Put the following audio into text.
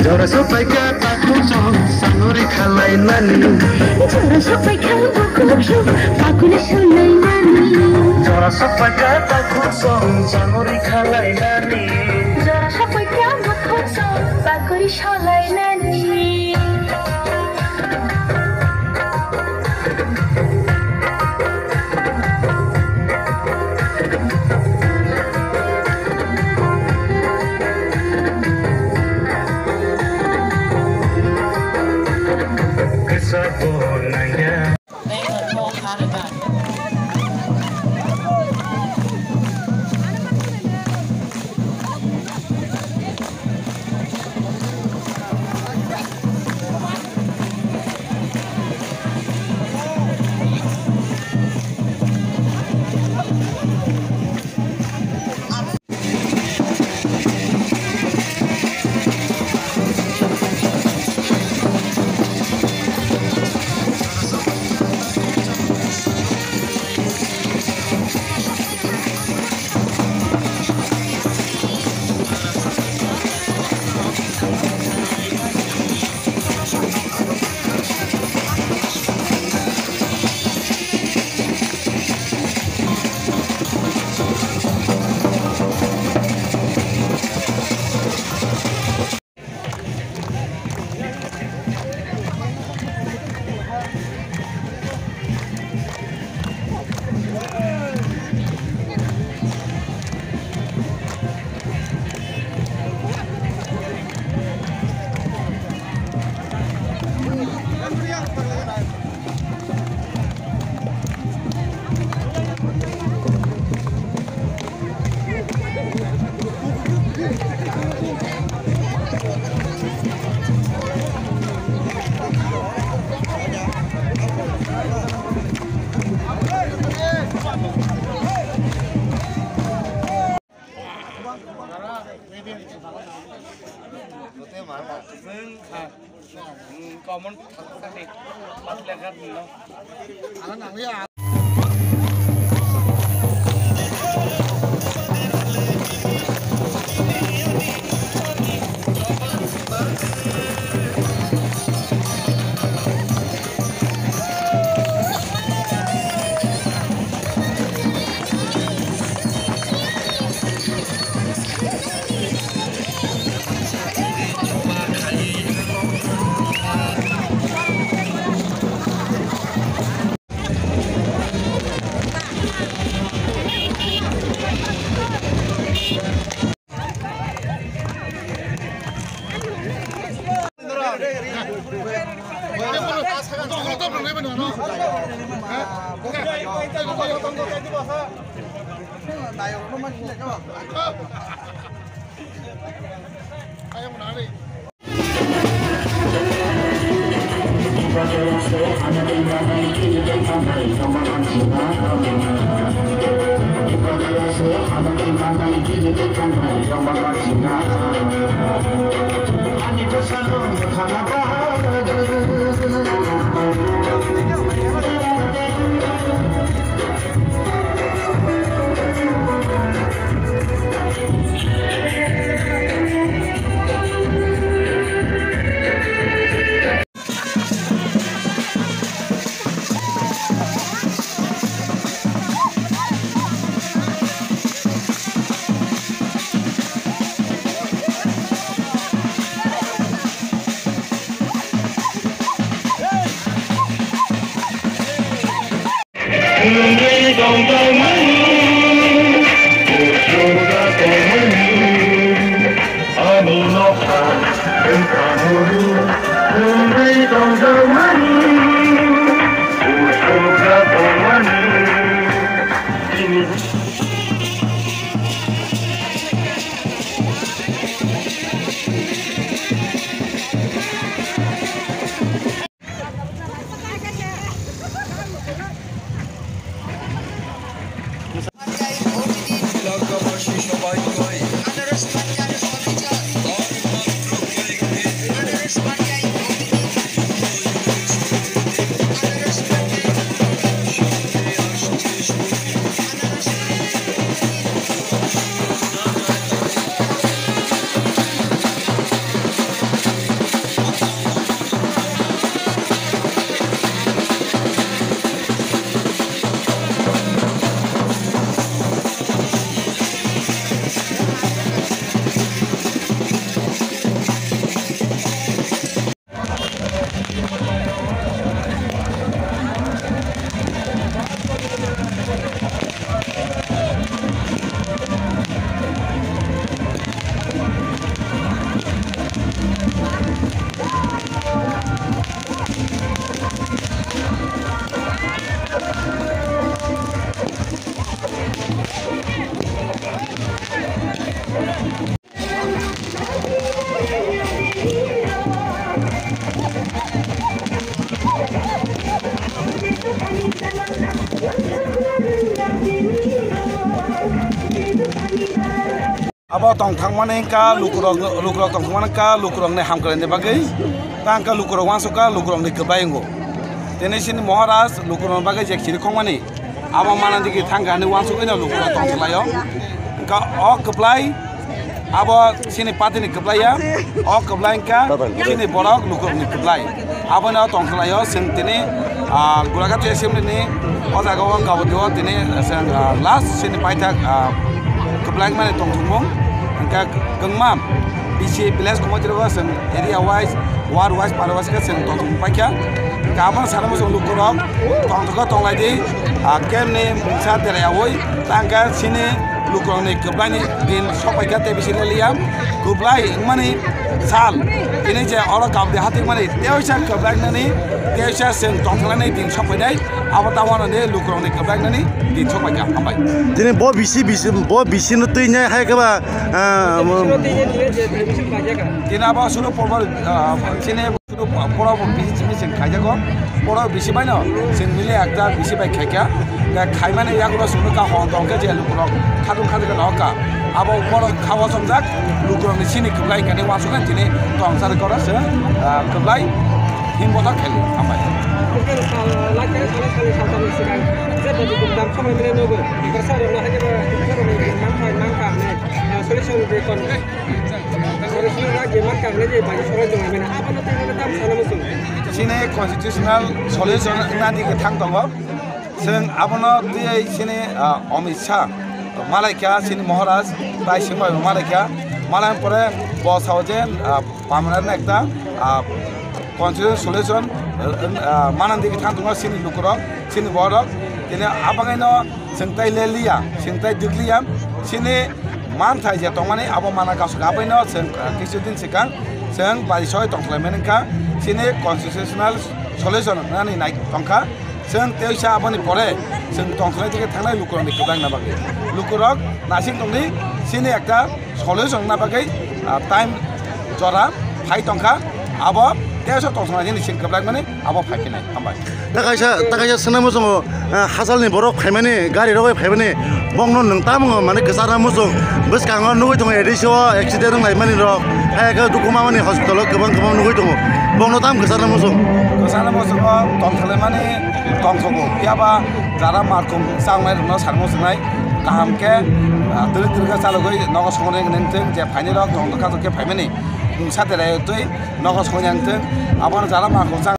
Jora sopai ka aku song sanuri khalai nani. Jora sopai ka aku song pakule sulai nani. Jora sopai ka aku song sanuri khalai nani. Jora sopai ka aku song pakule sulai nani. Common pas lihat dulu. Anak lihat. abo tong thangmane ka lukurok tong thangmane ka lukurok ne hamkare ne bagai tang ka lukurok wansuka lukurok ne kebaingo tene sini moharaj lukurok bagai jek sini khongmani abo manandi ki thangga ne wansuka ne lukurok tong thlayo ka o keblai abo sini patini keblaya o keblai ka sini borok lukurok ne keblai abo na tong thlayo sing tini golaghati assembly ni o jaga o kabodio tini last sini paita keblai mane tong thumong angka gengmam bisi village komotirwa sen area wise ward wise par wise ka sen tong thum paikya kaban saramo song lukurok tong thaka tong lai di kem ne Musa tere awoi tangka sini lukurok ne keblai ni din sopai ka te bisi liam keblai mani sal ini je ora kabde hati mani teosa keblai nani teosa sen tong thala ne din sopai dai abatawan ne lukurok ne keblai nani din sopai ka ambai jadi bo bisi no tuinya hai ka ba tina ba suruh porbar sini suruh porbar bisi cimi sing kaja ko porbar bisi bai no sing mili akta bisi bai kaya ka khai mane ya ko suruh ka hong tong ka je lukurok khadung ka noka abo porbar khawa somjak lukurok ni sini keblai kani wasukan tini tong sar ko se keblai himbota kheli ambai sini constitutional solution nanti ke thang tongo sing abono diai sini Musa Malaysia sini moharaj bai simai Malaysia malam pore bos haujen pamaran ekta constitutional solution manandi ke thang tongo sini lukurok sini borok ini abangai no singtai lelia singtai dikliya sini mantai je tongmani abo mana kasuk abai no sing kisudin sikang sing bai soi tongklemenka sini constitutional solution nani naik tongka sing teusha abani pore sing tongkle dike thangnai lukurok ni kebang na bagai lukurok nasing tongni sini ekta solution na bagai time jora phai tongka abo teusha tongkle ni sing kebang mani abo phai kinai ambai takaya senamo songo hasal ni borok phaimani gari rogoi phaimani bongno nungtamongo mane gesara musung beskango nugoi tongo edisio accident ngai mani rok ka dukuma mani hospital gobang nugoi tongo bongno tam gesara musung tongthale mani tongsogo piaba jara markum sangnai no sarmo sangnai kaham ke dirga salogoi nogo songone nengteng je phaini rok tong ka ke phaimani Musa tere tui nogo songone nengteng abon jara markum